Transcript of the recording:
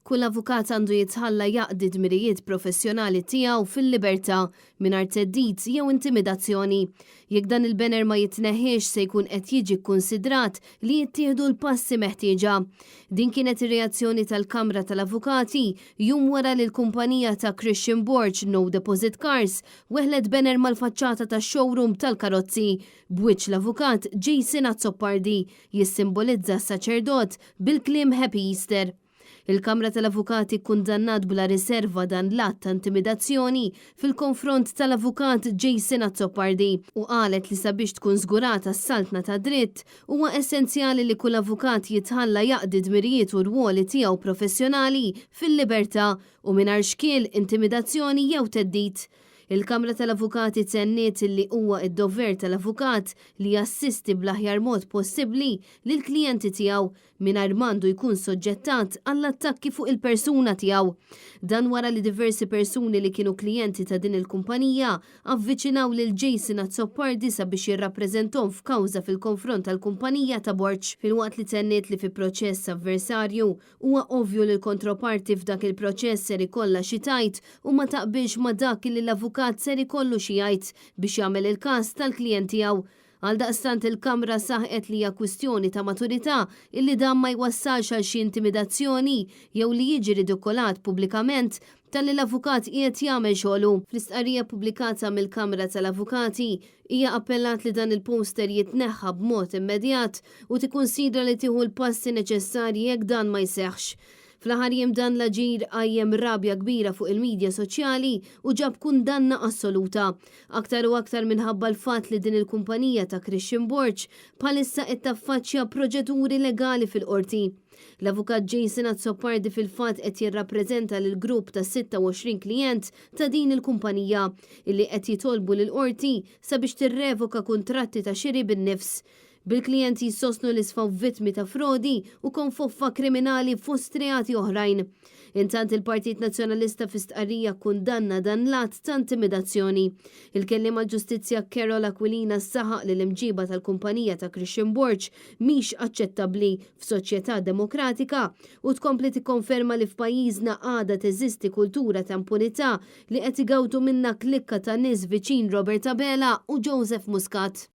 Kull avukat għandu jitħalla jaqdi dmirijiet professjonali tiegħu fil-libertà mingħajr teddid jew intimidazzjoni. Jekk dan il-bener ma jitneħħiex se jkun qed jiġi kkunsidrat li jittieħdu l-passi meħtieġa. Din kienet ir-reazzjoni tal-Kamra tal-Avukati jum wara li l-kumpanija ta' Christian Borch No Deposit Cars weħlet bener mal-faċċata tax-showroom tal-karozzi b'wiċċ l-avukat Jason Azzopardi jissimbolizza s-saċerdot bil-kliem Happy Easter. Il-Kamra tal-Avukati kundannat bla riserva dan l-att ta' intimidazzjoni fil-konfront tal-avukat Jason Azzopardi u qalet li sabiex tkun żgurata s-saltna ta' dritt huwa essenzjali li kull avukat jitħalla jaqdi dmirijiet u rwoli tiegħu professjonali fil-libertà u mingħajr xkiel, intimidazzjoni jew teddid. Il-Kamra tal-Avukati tenniet li huwa id-dover tal-avukat li jassisti bl-aħjar mod possibbli lill klijenti tiegħu mingħajr m'għandu jkun soġġettat għall-attakki fuq il-persuna tiegħu. Dan wara li diversi persuni li kienu klijenti ta' din il-kumpanija avviċinaw lil Jason Azzopardi sabiex jirrappreżentom f'kawża fil-konfront tal-kumpanija ta' Borch. Filwaqt li tenniet li fi proċess avversarju huwa ovvju li l-kontroparti f'dak il-proċess ser ikollha xi tajt u ma taqbilx ma' dak li l-avukat ser ikollu xi jgħid biex jagħmel il-każ tal-klijent tiegħu. Għaldaqstant il-Kamra saħqet li hija kwistjoni ta' maturità illi dan ma jwassalx għal xi intimidazzjoni jew li jiġi ridikolat pubblikament tal-li l-avukat qiegħed jagħmel xogħlu. Fl-istqarrija pubblikata mill-Kamra tal-Avukati hija appellat li dan il-poster jitneħħa b'mod immedjat u tikkunsidra li tieħu l-passi neċessarji jekk dan ma jseħħx. Fl-aħħar jiem dan l-aġir għajjem rabja kbira fuq il-medja soċjali u ġab kundanna assoluta. Aktar u aktar minħabba l-fatt li din il-kumpanija ta' Christian Borch bħalissa qed taffaċċja proċeduri legali fil-qorti. L-avukat Jason Azzopardi fil-fatt qed jirrappreżenta lil grupp ta' 26 klijent ta' din il-kumpanija illi qed jitolbu lil qorti sabiex tirrevoka kuntratti ta' xiri bin-nifs. Bil-klijenti jissostnu li sfaw vittmi ta' frodi u konfoffa kriminali fost reati oħrajn. Intant il-Partit Nazzjonalista fi stqarrija kundanna dan l-att ta' intimidazzjoni. Il-kelliem għall-Ġustizzja Carol Aquilina saħaq li l-imġiba tal-kumpanija ta' Christian Borch mhix aċċettabbli f'soċjetà demokratika u tkompli tikkonferma li f'pajjiżna għadha teżisti kultura ta' impunità li qed igawtu minna klikka ta' nies viċin Robert Abela u Joseph Muscat.